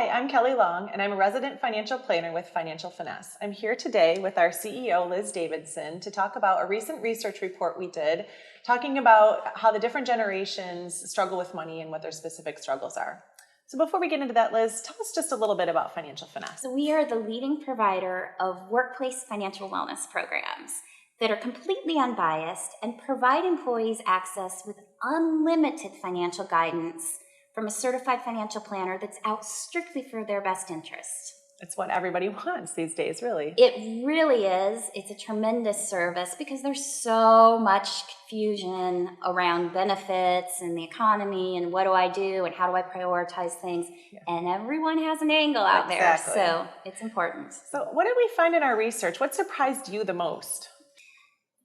Hi, I'm Kelly Long, and I'm a resident financial planner with Financial Finesse. I'm here today with our CEO, Liz Davidson, to talk about a recent research report we did, talking about how the different generations struggle with money and what their specific struggles are. So before we get into that, Liz, tell us just a little bit about Financial Finesse. So we are the leading provider of workplace financial wellness programs that are completely unbiased and provide employees access with unlimited financial guidance from a certified financial planner that's out strictly for their best interest. It's what everybody wants these days, really. It really is. It's a tremendous service because there's so much confusion around benefits and the economy and what do I do and how do I prioritize things. Yeah. And everyone has an angle out there, so it's important. So what did we find in our research? What surprised you the most?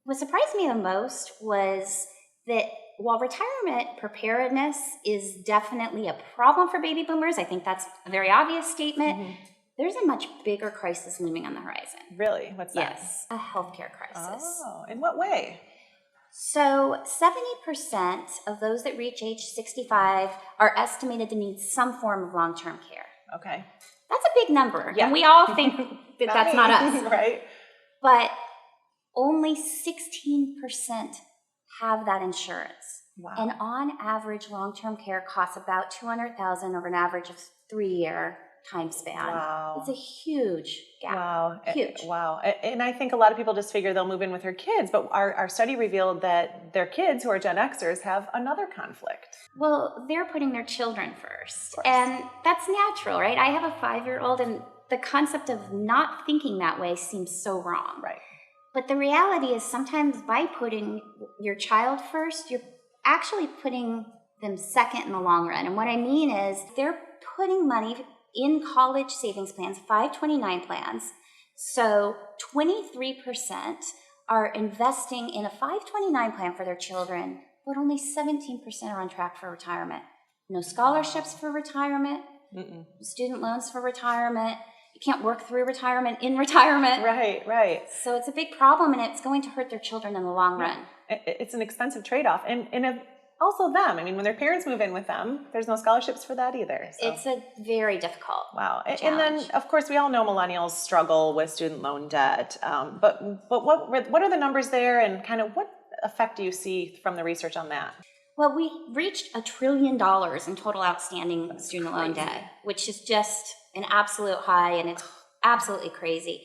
What surprised me the most was that while retirement preparedness is definitely a problem for baby boomers, I think that's a very obvious statement. Mm-hmm. There's a much bigger crisis looming on the horizon. Really? What's that? Yes, a healthcare crisis. Oh, in what way? So 70% of those that reach age 65 are estimated to need some form of long-term care. Okay. That's a big number. Yeah. And we all think that that's not us. Right. But only 16% have that insurance. Wow. And on average, long-term care costs about $200,000 over an average of 3-year time span. Wow. It's a huge gap. Wow. Huge. Wow. And I think a lot of people just figure they'll move in with their kids, but our study revealed that their kids, who are Gen Xers, have another conflict. Well, they're putting their children first. And that's natural, right? I have a 5-year-old, and the concept of not thinking that way seems so wrong. Right. But the reality is sometimes by putting your child first, you're actually putting them second in the long run. And what I mean is they're putting money in college savings plans, 529 plans. So 23% are investing in a 529 plan for their children, but only 17% are on track for retirement. No scholarships for retirement, student loans for retirement. You can't work through retirement in retirement. Right. So it's a big problem, and it's going to hurt their children in the long run. It's an expensive trade-off. And also them. I mean, when their parents move in with them, there's no scholarships for that either. So. It's a very difficult challenge. And then, of course, we all know millennials struggle with student loan debt. But what are the numbers there, and kind of what effect do you see from the research on that? Well, we reached $1 trillion in total outstanding student loan debt, which is just an absolute high, and it's absolutely crazy.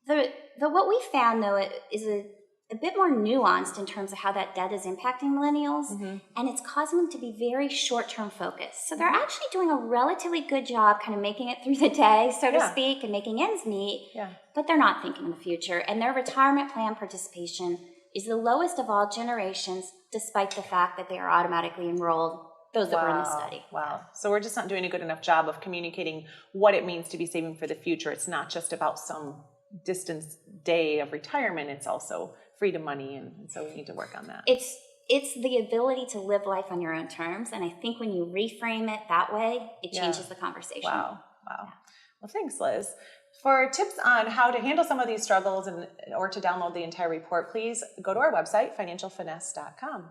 What we found, though, is a bit more nuanced in terms of how that debt is impacting millennials, and it's causing them to be very short-term focused. So they're actually doing a relatively good job kind of making it through the day, so to speak, and making ends meet, but they're not thinking in the future. And their retirement plan participation is the lowest of all generations, despite the fact that they are automatically enrolled, those that were in the study. Wow. So we're just not doing a good enough job of communicating what it means to be saving for the future. It's not just about some distant day of retirement. It's also freedom money, and so we need to work on that. It's the ability to live life on your own terms, and I think when you reframe it that way, it changes the conversation. Wow. Well, thanks, Liz. For tips on how to handle some of these struggles or to download the entire report, please go to our website, financialfinesse.com.